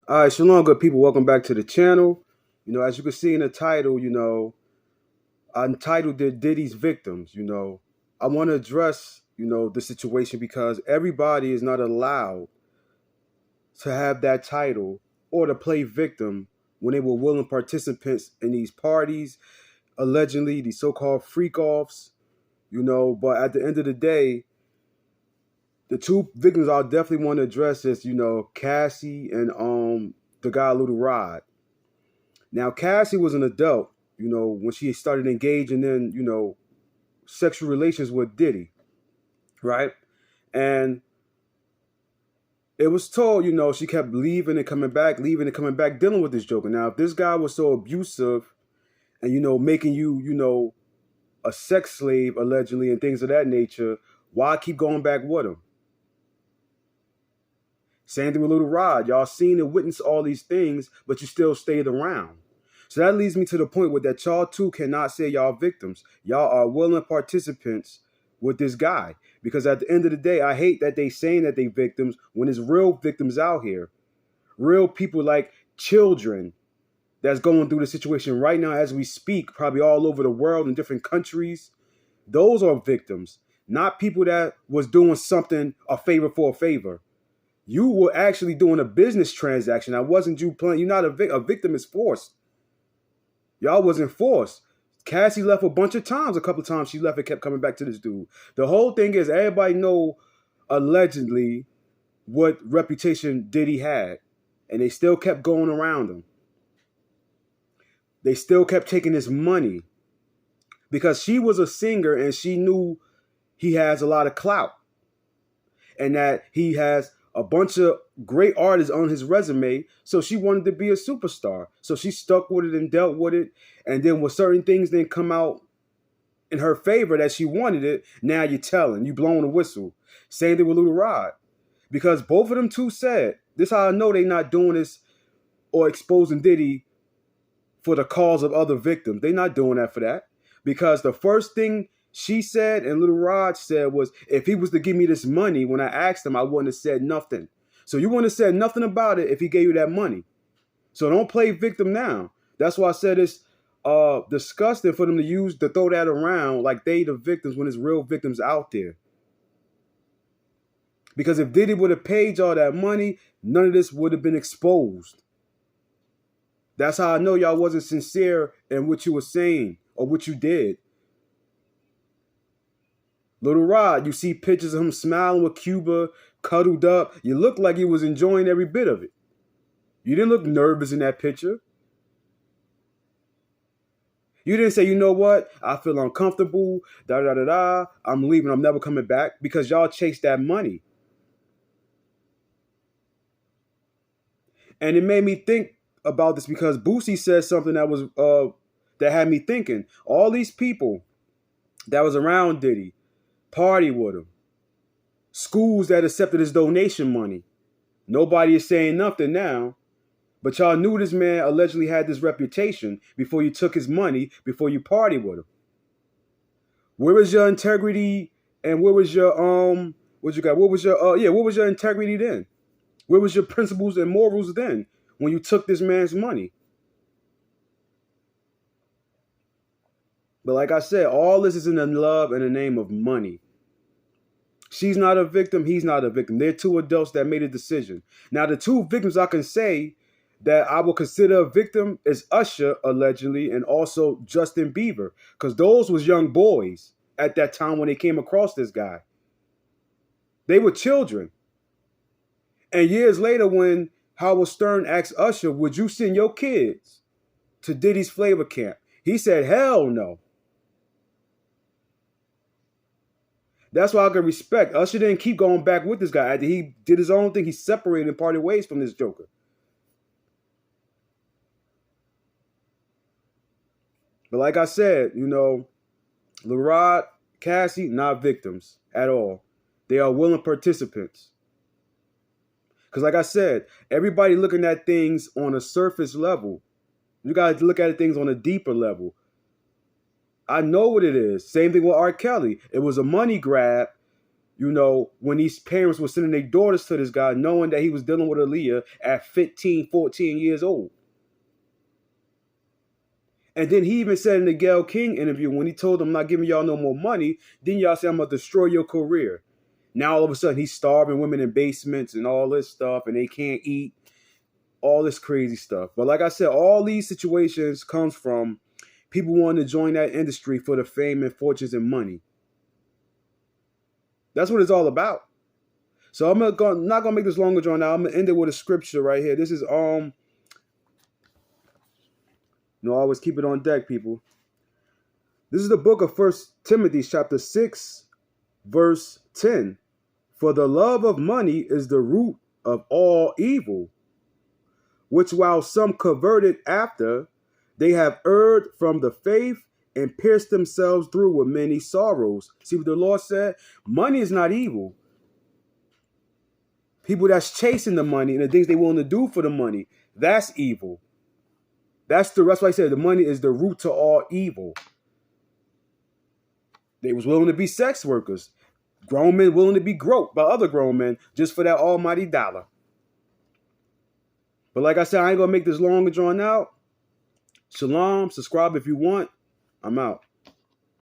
All right, shalom, good people. Welcome back to the channel. As you can see in the title, I entitled it Diddy's Victims. I want to address, the situation because everybody is not allowed to have that title or to play victim when they were willing participants in these parties, allegedly, these so called freak offs, But at the end of the day, the two victims I definitely want to address is, Cassie and the guy Little Rod. Now, Cassie was an adult, when she started engaging in, sexual relations with Diddy, right? And it was told, she kept leaving and coming back, dealing with this joker. Now, if this guy was so abusive and, making you, a sex slave, allegedly, and things of that nature, why keep going back with him? Same thing with Little Rod. Y'all seen and witnessed all these things, but you still stayed around. So that leads me to the point where that y'all too cannot say y'all victims. Y'all are willing participants with this guy. Because at the end of the day, I hate that they saying that they victims when there's real victims out here. Real people like children that's going through the situation right now as we speak, probably all over the world in different countries. Those are victims, not people that was doing something a favor for a favor. You were actually doing a business transaction. I wasn't you playing. You're not a victim is forced. Y'all wasn't forced. Cassie left a bunch of times. A couple of times she left and kept coming back to this dude. The whole thing is everybody know allegedly what reputation Diddy had. And they still kept going around him. They still kept taking his money. Because she was a singer and she knew he has a lot of clout. And that he has a bunch of great artists on his resume, so she wanted to be a superstar. So she stuck with it and dealt with it. And then when certain things didn't come out in her favor that she wanted it, now you're telling, you blowing a whistle. Same thing with Little Rod. Because both of them two said, this is how I know they not doing this or exposing Diddy for the cause of other victims. They not doing that for that. Because the first thing she said and Little Rod said was, if he was to give me this money, when I asked him, I wouldn't have said nothing. So you wouldn't have said nothing about it if he gave you that money. So don't play victim now. That's why I said it's disgusting for them to throw that around like they the victims when there's real victims out there. Because if Diddy would have paid y'all that money, none of this would have been exposed. That's how I know y'all wasn't sincere in what you were saying or what you did. Little Rod, you see pictures of him smiling with Cuba, cuddled up. You look like he was enjoying every bit of it. You didn't look nervous in that picture. You didn't say, you know what? I feel uncomfortable. I'm leaving. I'm never coming back. Because y'all chased that money. And it made me think about this because Boosie said something that had me thinking. All these people that was around Diddy, party with him, schools that accepted his donation money. Nobody is saying nothing now. But y'all knew this man allegedly had this reputation before you took his money, before you partied with him. Where was your integrity and where was your what you got? What was your integrity then? Where was your principles and morals then when you took this man's money? But like I said, all this is in the love and the name of money. She's not a victim. He's not a victim. They're two adults that made a decision. Now, the two victims I can say that I will consider a victim is Usher, allegedly, and also Justin Bieber. Because those was young boys at that time when they came across this guy. They were children. And years later, when Howard Stern asked Usher, would you send your kids to Diddy's Flavor Camp? He said, hell no. That's why I can respect. Usher didn't keep going back with this guy. After he did his own thing, he separated and parted ways from this joker. But like I said, Lil Rod, Cassie, not victims at all. They are willing participants. Because like I said, everybody looking at things on a surface level. You got to look at things on a deeper level. I know what it is. Same thing with R. Kelly. It was a money grab You know, when these parents were sending their daughters to this guy, knowing that he was dealing with Aaliyah at 15, 14 years old. And then he even said in the Gayle King interview, when he told them, I'm not giving y'all no more money, then y'all say, I'm going to destroy your career. Now all of a sudden he's starving women in basements and all this stuff, and they can't eat, all this crazy stuff. But like I said, all these situations comes from people wanting to join that industry for the fame and fortunes and money. That's what it's all about. So I'm not gonna make this longer drawn out. I'm gonna end it with a scripture right here. This is always keep it on deck, people. This is the book of 1 Timothy chapter 6, verse 10. For the love of money is the root of all evil, which while some coveted after, they have erred from the faith and pierced themselves through with many sorrows. See what the Lord said? Money is not evil. People that's chasing the money and the things they willing to do for the money, that's evil. That's why I said the money is the root to all evil. They was willing to be sex workers. Grown men willing to be groped by other grown men just for that almighty dollar. But like I said, I ain't going to make this long and drawn out. Shalom. Subscribe if you want. I'm out.